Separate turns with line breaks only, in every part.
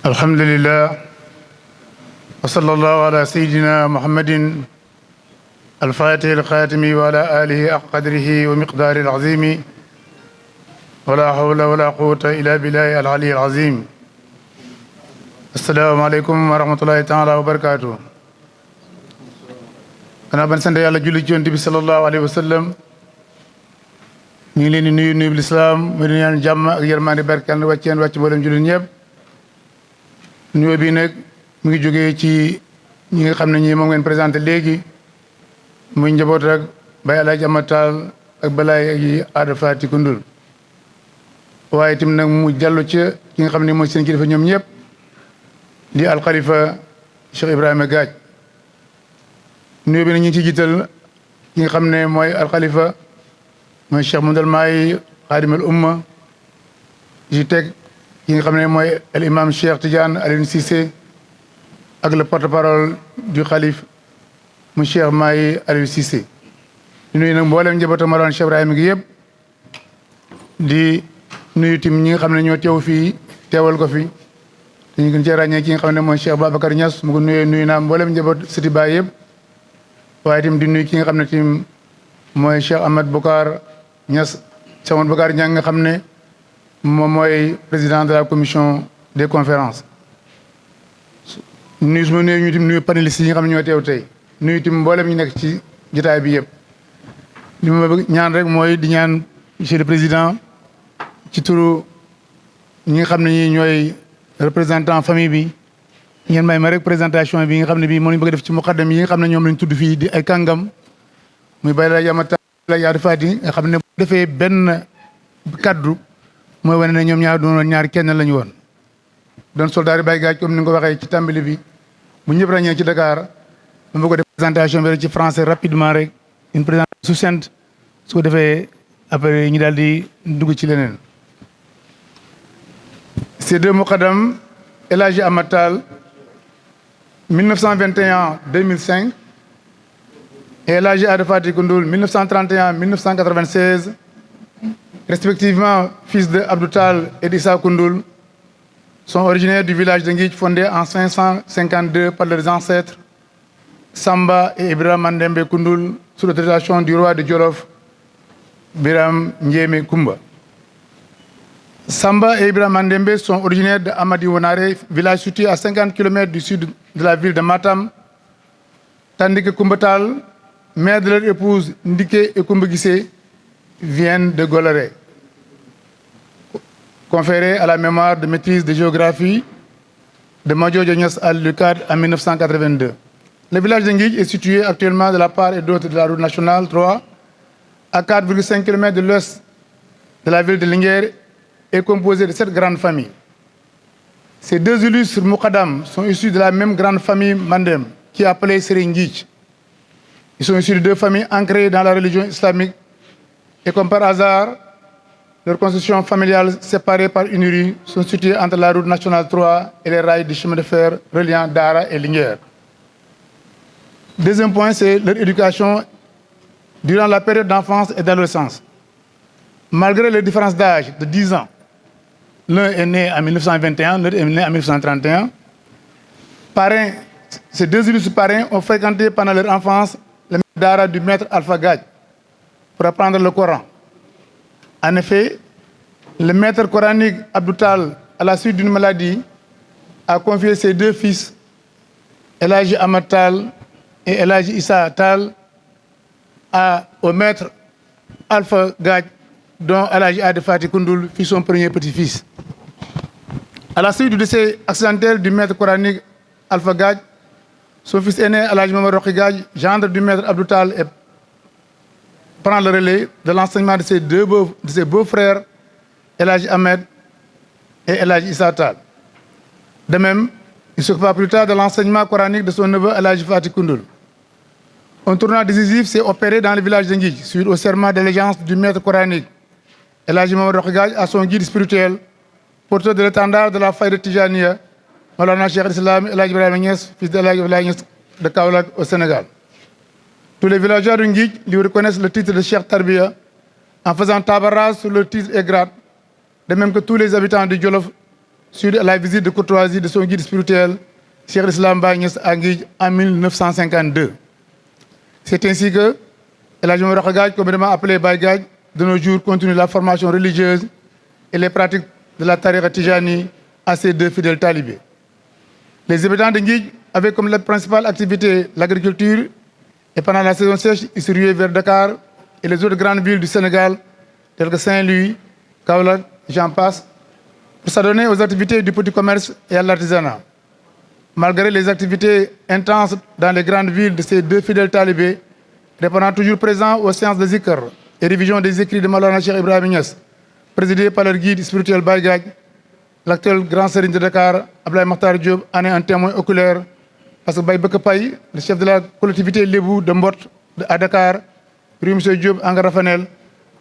الحمد لله وصلى الله على سيدنا محمد الفاتح الخاتم وعلى آله حق قدره ومقدار العظيم ولا حول ولا قوة إلا بالله العلي العظيم السلام عليكم ورحمة الله تعالى وبركاته. أنا بنسند يالله جل جلاله صلى الله عليه وسلم ñu ngi leen di nuyu nuyu lislaam mu di ñaan jàmm ak yërmande barkeel wàcc mboolem jullit ñëpp. nuyoo bi nag mu ngi jógee ci ñi nga xam ne ñi moom ngeen présenté léegi muy njaboot rek Baye Alaaji Amatal ak Balaye yi Aada Faati Koundoul waaye itam nag mu jàllu ci ki nga xam ne mooy seen kilifa ñoom ñëpp di alxalifa Cheikh Ibrahima Gaaj. nuyoo bi nag ñu ngi ci jiital ki nga xam ne mooy alxalifa mooy Cheikh Moundal Maay xaadimal umma ci teg ki nga xam ne mooy al imam Cheikh Tidiane Alioune Cissé ak le porte-parole du xalif mu Cheikh Maay Aliou Cissé. di nuyu nag mboolem njabootu Mawlana Cheikh Ibrahima gi yëpp di nuyu tim ñi nga xam ne ñoo teew fii teewal ko fi te ñu gën cee ràññee ki nga xam ne mooy Cheikh Babacar Niass mu ko nuyu naa mboolem njaboot sëti baay yëpp waaye tim di nuyu ki nga xam ne tim mooy Cheikh Ahmed Boucar Niass Cheikh Ahmed Boucar Niang nga xam ne moom mooy président de la commission des conférences. nuyu su ma nuyu ñu tim nuyu panélistes yi nga xam ne ñoo teew tey nuyu tim mboolem ñu nekk ci jotaay bi yëpp. li ma bëgg ñaan rek mooy di ñaan monsieur le président ci turu ñi nga xam ne ñi ñooy représentant famille bi ngeen may ma rek présentation bi nga xam ne bii moom lañ bëgg def ci muqaddam yi nga xam ne ñoom lañ tudd fii di ay kàngam muy Baye Alaaji Amatal Aada Faati nga xam ne bu defee benn kaddu mooy wane ne ñoom ñaar doon ñaar kenn lañu woon doon soldat yi Baye Gaaj comme ni nga ko waxee ci tàmbali bi bu ñëpp ràññee ci Dakar ma bëgg ko def présentation bi rek ci français rapidement rek une présentation succincte su ko defee après ñu daal di dugg ci leneen. ces deux muqaddam El Hadji Amatal 1921-2005 et El Hadji Aada Faati Koundoul 1931-1996, respectivement fils de Abdou Tall et d'Issa Koundoul, sont originaires du village de Nguithie fondé en 552 par leurs ancêtres Samba et Ibrahima Mandembe Koundoul sous l'autorisation du roi de Djolof Biram Ndiémé Koumba. Samba et Ibrahima Mandembe sont originaires de Amadi Wonare, village situé à 50 km du sud de la ville de Matam, tandis que Koumba Tall, mère de leur épouse Ndiké et Koumba Guissé, viennent de Goloré. Conféré à la mémoire de maîtrise de géographie de Madiodio Niass Al-Lucad en 1982. Le village de Nguithie est situé actuellement de la part et d'autre de la route nationale 3, à 4,5 km de l'ouest de la ville de Linguère, est composé de 7 grandes familles. Ces deux illustres muqaddam sont issus de la même grande famille Mandem, qui est appelée Serigne Nguithie. Ils sont issus de deux familles ancrées dans la religion islamique et comme par hasard, leurs constructions familiales séparées par une rue sont situées entre la route nationale 3 et les rails du chemin de fer reliant Dara et Linguère. Deuxième point, c'est leur éducation durant la période d'enfance et d'adolescence. Malgré les différences d'âge de 10 ans, l'un est né en 1921, l'autre est né en 1931, ces deux illustres parrains ont fréquenté pendant leur enfance le Dara du maître Alpha Gadj pour apprendre le Coran. En effet, le maître coranique Abdou Tall, à la suite d'une maladie, a confié ses deux fils, El Hadji Amatal et El Hadji Issa Tall, au maître Alpha Gadj, dont El Hadji Aada Faati Koundoul fut son premier petit-fils. À la suite du décès accidentel du maître coranique Alpha Gadj, son fils aîné El Hadji Mamadou Rokhaya Gadj, gendre du maître Abdou Tall, prend le relais de l'enseignement de ses beaux-frères, El Hadji Ahmed et El Hadji Issa Tall. De même, il s'occupa plus tard de l'enseignement coranique de son neveu El Hadji Faati Koundoul. Un tournant décisif s'est opéré dans le village de Nguithie, suite au serment d'allégeance du maître coranique El Hadji Mamadou Rokhaya Gadj à son guide spirituel, porteur de l'étendard de la faïda Tijaniya, Mawlana Cheikh al-Islam El Hadji Ibrahima Niass, fils de El Hadji Ibrahima Niass de Kaolack au Sénégal. Tous les villageois de Nguithie lui reconnaissent le titre de Cheikh Tarbiya en faisant table rase sur le titre et grade, de même que tous les habitants du Djolof suite à la visite de courtoisie de son guide spirituel, Cheikh Islam Baye Niass à Nguidj en 1952. C'est ainsi que El Hadj Omar Rokhaya Gadj, communément appelé Baye Gadj, de nos jours continue la formation religieuse et les pratiques de la tariqa Tijani à ses deux fidèles talibés. Les habitants de Nguidj avaient comme la principale activité l'agriculture et pendant la saison sèche, ils se ruaient vers Dakar et les autres grandes villes du Sénégal, telles que Saint-Louis, Kaolack, j'en passe, pour s'adonner aux activités du petit commerce et à l'artisanat. Malgré les activités intenses dans les grandes villes de ces deux fidèles talibés, répondant toujours présents aux séances de zikr et révision des écrits de Maulana Cheikh Ibrahim Niass, présidés par leur guide spirituel Baye Gadj, l'actuel grand serigne de Dakar, Abdoulaye Makhtar Diop, en est un témoin oculaire parce que Baye Beka Paye, le chef de la collectivité lébou de Mbot à Dakar, rue M. Diop, Angarafanel,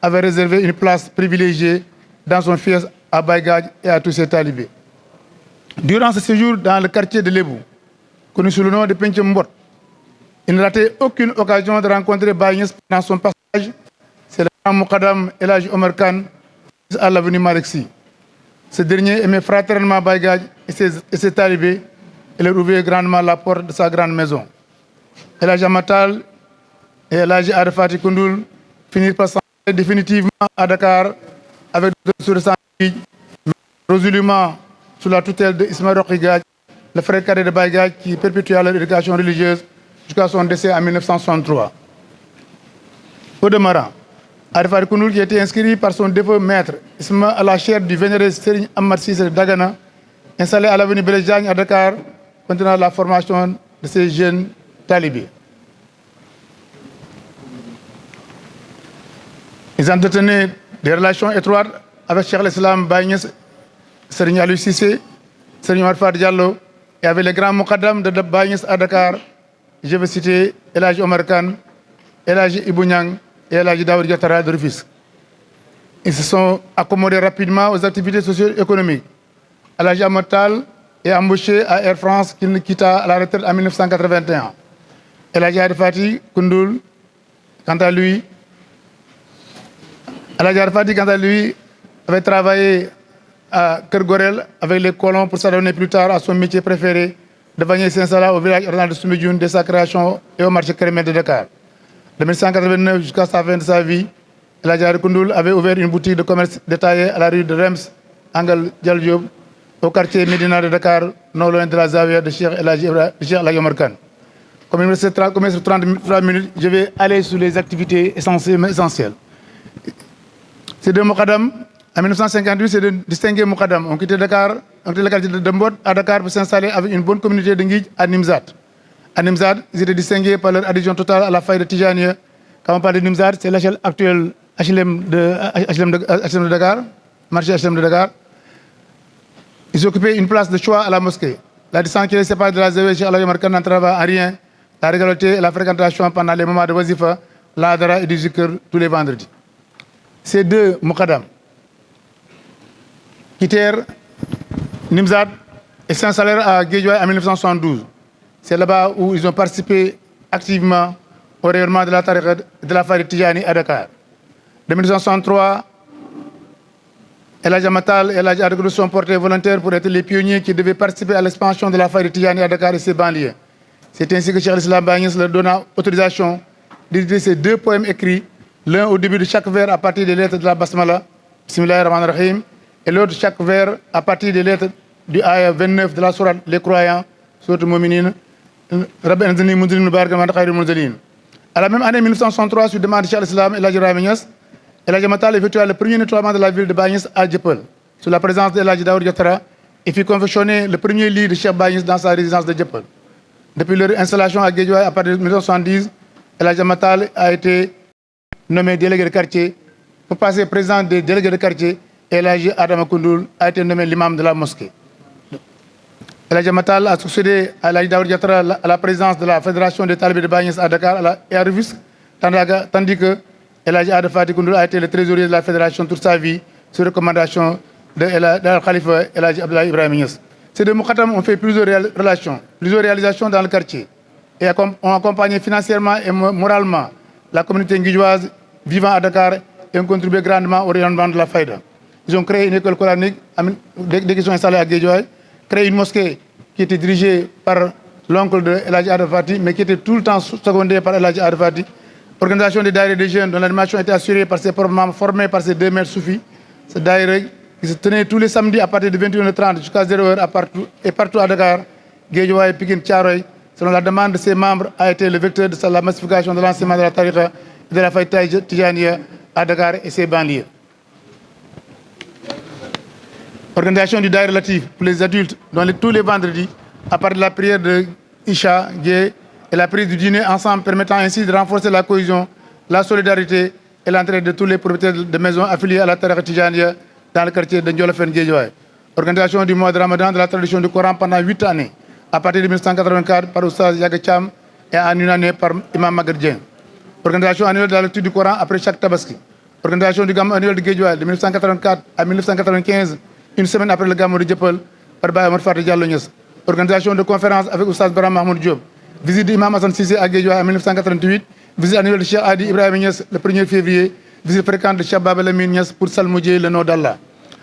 avait réservé une place privilégiée dans son fief à Baye Gadj et à tous ses talibés. Durant ce séjour dans le quartier de Lébou, connu sous le nom de Penchem Mbot, il ne ratait aucune occasion de rencontrer Baye Niass pendant son passage. C'est le grand Moukadam El Hadj Omar Kane à l'avenue Malick Sy. Ce dernier aimait fraternellement Baye Gadj et ses talibés et leur ouvrait grandement la porte de sa grande maison. El Hadj Amatal et El Hadj Ada Fati Koundoul finirent par s'engager définitivement à Dakar avec d'autres sur le résolument sous la tutelle de Ismaël Rokhaya Gadj, le frère cadet de Baye Gadj qui perpétua leur éducation religieuse jusqu'à son décès en 1963. Au demeurant, Ada Fati Koundoul, qui était inscrit par son défunt maître Isma à la chaire du vénéré Serigne Ahmad Cissé de Dagana, installé à l'avenue Blaise Diagne à Dakar, continuant la formation de ces jeunes talibés. Ils entretenaient des relations étroites avec Cheikh l'Islam Baye Niass, Serigne Aliou Cissé, Serigne Omar Fati Diallo et avec les grands Moukadam de Baye Niass à Dakar. Je veux citer El Hadj Omar Kane, El Hadj Ibou Niang et El Hadj Daoud Diatara de Rufisque. Ils se sont accommodés rapidement aux activités socio-économiques. El Hadj Amatal est embauché à Air France qu'il ne quitta à la retraite en 1981. El Hadj Ada Fati Koundoul, quant à lui, avait travaillé à Kergorel avec les colons pour s'adonner plus tard à son métier préféré de Vanier Saint-Salah au village oriental de Soumbédioune dès sa création et au marché Kérémé de Dakar. De 1989 jusqu'à la fin de sa vie, El Hadj Ada Koundoul avait ouvert une boutique de commerce détaillé à la rue de Rems, Angle Dial Diop, au quartier Médina de Dakar, non loin de la Zawiya de Cheikh El Hadj Omar Kane. Comme il me reste 33 minutes, je vais aller sur les activités essentielles. Ces deux Moukadam, en 1958, ces deux distingués Moukadam ont quitté Dakar, ont quitté le quartier de Mbot à Dakar pour s'installer avec une bonne communauté de Nguidj à Nimzat. À Nimzat, ils étaient distingués par leur adhésion totale à la faille de Tijaniya. Quand on parle de Nimzat, c'est l'échelle actuelle HLM de Dakar, marché HLM de Dakar. Ils occupaient une place de choix à la mosquée. La distance qui les sépare de la Zawiya Cheikh El Hadj Omar Kane n'entrave en rien la régularité et la fréquentation pendant les moments de wazifa, l'adara et du zikr tous les vendredis. Ces deux Moukadam quittèrent Nimzat et s'installèrent à Guédiawaye en 1972. C'est là-bas où ils ont participé activement au rayonnement de la tariqa de la faille Tijani à Dakar. De 1963, El Hadj Amatal et El Hadj Ada Koundoul sont portés volontaires pour être les pionniers qui devaient participer à l'expansion de la faille Tijani à Dakar et ses banlieues. C'est ainsi que Cheikh l'Islam Baye Niass leur donna autorisation d'éditer ces deux poèmes écrits, l'un au début de chaque vers à partir des lettres de la Basmala, Bismillahir Rahmanir Rahim, et l'autre chaque vers à partir des lettres du ayah 29 de la sourate Les Croyants, sourate Mouminin, Rabbi Anzilni Munzilin Mubarak Man Khairul Munzilin. À la même année 1963, sur demande de Cheikh l'Islam El Hadj Ibrahim Niass, El Hadj Amatal effectua le premier nettoiement de la ville de Baye Niass à Dieuppeul, sous la présence de El Hadj Daoud Diatara, et fit confectionner le premier lit de Cheikh Baye Niass dans sa résidence de Dieuppeul. Depuis leur installation à Guédiawaye à partir de 1970, El Hadj Amatal a été nommé délégué de quartier pour passer président des délégués de quartier et El Hadj Adama Koundoul a été nommé l'imam de la mosquée. El Hadj Amatal a succédé à El Hadj Daoud Diatara à la présidence de la Fédération des talibés de Baye Niass à Dakar et à Rufisque, tandis que El Hadj Ada Fati Koundoul a été le trésorier de la fédération toute sa vie sur recommandation de Khalifa El Hadj Abdoulaye Ibrahim Niass. Ces deux Moukadam ont fait plusieurs réalisations dans le quartier et ont accompagné financièrement et moralement la communauté nguidjoise vivant à Dakar et ont contribué grandement au rayonnement de la faïda. Ils ont créé une école coranique dès qu'ils sont installés à Guédiawaye, créé une mosquée qui était dirigée par l'oncle de El Hadji Adama Fati, mais qui était tout le temps secondée par El Hadji Adama Fati. Organisation des daïres des jeunes, dont l'animation était assurée par ses propres membres, formés par ces 2 maîtres soufis. Ce daïre qui se tenait tous les samedis à partir de 21h30 jusqu'à 0h et partout à Dakar, Guédiawaye, Pikine, Thiaroye, selon la demande de ses membres, a été le vecteur de la massification de l'enseignement de la tariqa et de la faïda tijaniya à Dakar et ses banlieues. Organisation du daïre latif pour les adultes, dont tous les vendredis, à partir de la prière de Isha, Gué, et la prise du dîner ensemble, permettant ainsi de renforcer la cohésion, la solidarité et l'entraide de tous les propriétaires de maisons affiliés à la tariqa tijaniya dans le quartier de Ndiolofène Guédiawaye. Organisation du mois de Ramadan de la tradition du Coran pendant 8 années, à partir de 1984 par Oustaz Yaga Cham et en une année par Imam Maguette Dieng. Organisation annuelle de la lecture du Coran après chaque Tabaski. Organisation du Gamou annuel de Guédiawaye de 1984 à 1995, une semaine après le Gamou de Dieuppeul par Baye Omar Fati Diallo Niass. Organisation de conférence avec Oustaz Bara Mahmoud Diop. Visite d'Imam Hassan Cissé à Guédiawaye en 1988. Visite annuelle de Cheikh Adi Ibrahima Niass le 1er février. Visite fréquente de Cheikh Baba Lamine Niass pour salmodier le nom d'Allah.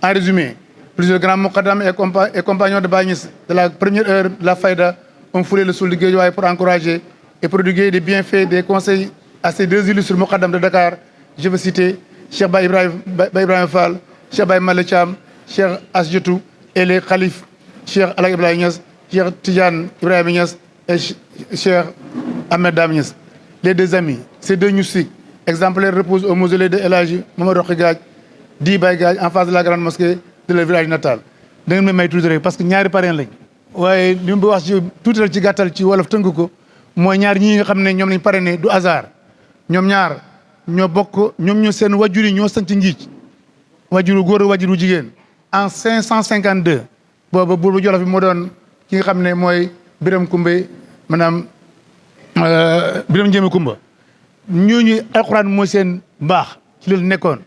En résumé, plusieurs grands Moukhaddam et compagnons de Baye Niass de la première heure de la Faïda ont foulé le sol de Guédiawaye pour encourager et prodiguer des bienfaits, des conseils à ces 2 illustres Moukhaddam de Dakar. Je veux citer Cheikh Baye Ibrahim Fall, Cheikh Baye Malé Thiam, Cheikh Asjetou et les khalifes Cheikh Alhaji Ibrahima Niass, Cheikh Tidiane Ibrahima Niass et Cheikh Ahmed Dame Niass. Les 2 amis, ces 2 gnostiques exemplaires reposent au mausolée de El Hadji Mamadou Rokhaya Gadj, dit Baye Gadj, en face de la grande mosquée de leur village natal. da ngeen may tuuti rek parce que ñaari parrain lañ waaye li mu wax ci tuuti rek ci gàttal ci wolof tënk ko mooy ñaar ñii nga xam ne ñoom lañ parrainé du hasard ñoom ñaar ñoo bokk ñoom ñoo seen wajur yi ñoo sant njiic wajuru góor wajuru jigéen en 552 booba buur bu Jolof bi moo doon ki nga xam ne mooy Biram Kumbe maanaam Biram Njéeme Kumba ñooñu alxuraan mooy seen mbaax ci loolu nekkoon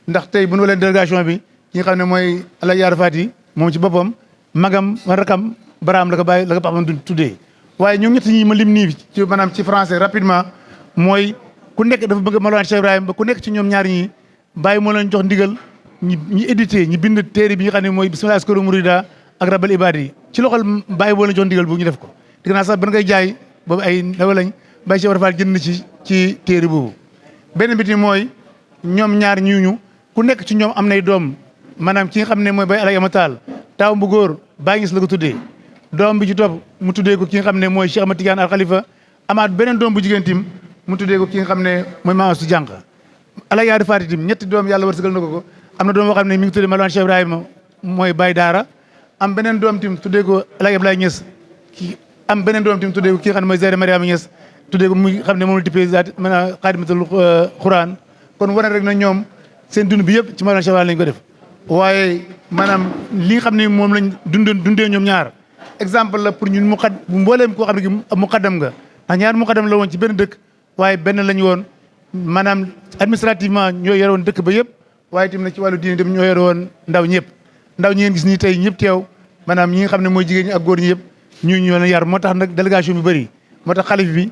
ndax tey bu ñu walee délégation bi ki nga xam ne mooy Alaaji Yaara Faati moom ci boppam magam rakam baraam la ko bàyyi la ko paxam tuddee waaye ñoom ñett ñi ma lim nii ci maanaam ci français rapidement mooy ku nekk dafa bëgg Mawlana Cheikh Ibrahima ba ku nekk ci ñoom ñaar ñi bàyyi moo leen jox ndigal ñi édité ñi bind téere bi nga xam ne mooy bismillah askaro mourida ak rabal ibadi yi ci loxol bàyyi moo leen jox ndigal bu ñu def ko dégg naa sax ban ngay jaay boobu ay ndaw lañ bàyyi Cheikh Ibrahima jënd ci téere boobu benn biti mooy ñoom ñaar ñuñu ku nekk ci ñoom am nay doom maanaam ki nga xam ne mooy bay Alaaji Amataal taaw bu góor Baay Ñas la ko tuddee doom bi ci topp mu tuddee ko ki nga xam ne mooy Cheikh Ahmad Tidiane Al Khalifa amaat beneen doom bu jigéen tim mu tuddee ko ki nga xam ne mooy Maam Astu Jànq Alaaji Yaara Faati tim ñetti doom yàlla wërsëgal na ko am na doom boo xam ne mi ngi tuddee Mawlana Cheikh Ibrahima mooy Baay Daara am beneen doom tim tuddee ko Alaaji Ablaye Ñas ki am beneen doom tim tuddee ko ki nga xam ne mooy Zeyda Mariama Ñas tuddee ko muy xam ne moom la tippee zaat maanaam Xaadimatul Xuraan kon wane rek na ñoom seen dund bi yëpp ci Mawlana Cheikh Ibrahima lañ ko def waaye maanaam li nga xam ne moom lañ dundee ñoom ñaar exemple la pour ñun mbooleem koo xam ne muqaddam nga ndax ñaar muqaddam la woon ci benn dëkk waaye benn lañ woon maanaam administrativement ñoo yore woon dëkk ba yëpp waaye tamit nag ci wàllu diine dem ñoo yore woon ndaw ñëpp ndaw ñi ngeen gis nii tey ñëpp teew maanaam ñi nga xam ne mooy jigéen ñi ak góor ñi yëpp ñu ñoo leen yar moo tax nag délégation bi bëri moo tax xalif bi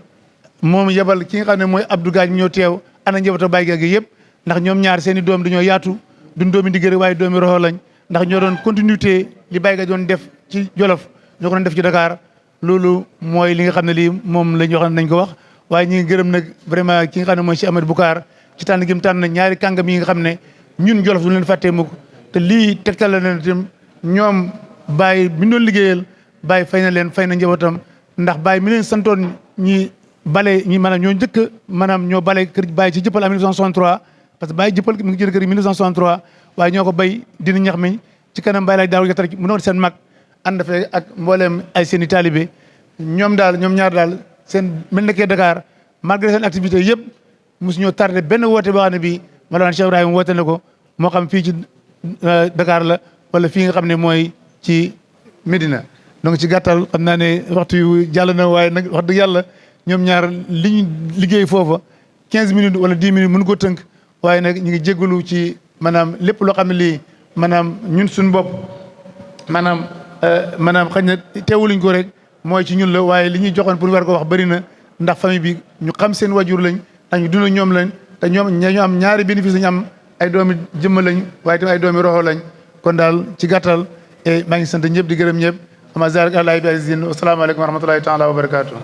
moom yebal ki nga xam ne mooy Abdou Gaaj ñoo teew ana njabootu Baye Gaaj yëpp ndax ñoom ñaar seen i doom dañoo yaatu duñ doomi ndiggéey waaye doomi roxo lañ ndax ñoo doon continuité li Baye Gaaj doon def ci Jolof ñoo ko doon def ci Dakar loolu mooy li nga xam ne lii moom la ñu wax nañ ko wax waaye ñi ngi gërëm nag vraiment ki nga xam ne mooy Cheikh Ahmed Boucar ci tànn gi mu tànn ñaari kàngam yi nga xam ne ñun Jolof duñ leen fàttee mukk te lii tegtal la ne tam ñoom Baye bi ñu doon liggéeyal Baye fay na leen fay na njabootam ndax Baye mi leen santoon ñi bale ñi maanaam ñoo njëkk maanaam ñoo bale kër Baye ci jëppal en 1963 parce que Baye jëppal mi ngi jël kër yi 1963 waaye ñoo ko bay dina ñax mi ci kanam Baye laaj daaw jatar mu noon seen mag ànd fee ak mbooleem ay seen i taalibe ñoom ñaar daal seen mel nekkee Dakar malgré seen activité yëpp mosu ñoo tardé benn woote boo xam ne bii Mawlana Cheikh Ibrahima woote na ko moo xam fii ci Dakar la wala fii nga xam ne mooy ci Médina donc ci gàttal xam naa ne waxtu yu jàll na waaye nag wax dëgg yàlla ñoom ñaar li ñu liggéey foofa 15 minutes wala 10 minutes mënu ko tënk waaye nag ñu ngi jégalu ci maanaam lépp loo xam ne lii maanaam ñun suñu bopp maanaam xëy na teewuluñ ko rek mooy ci ñun la waaye li ñuy joxoon pour war ko wax bëri na ndax famille bi ñu xam seen wajur lañ ndax ñu dund ñoom lañ te ñoom ñu am ñaari bénéfice lañu am ay doomi jëmm lañ waaye tamit ay doomi roxo lañ kon daal ci gàttal maa ngi sant ñëpp di gërëm ñëpp ama zarik àlahi bi azizin wasalaamaaleykum wa rahmatullahi taala wa barakatuh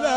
la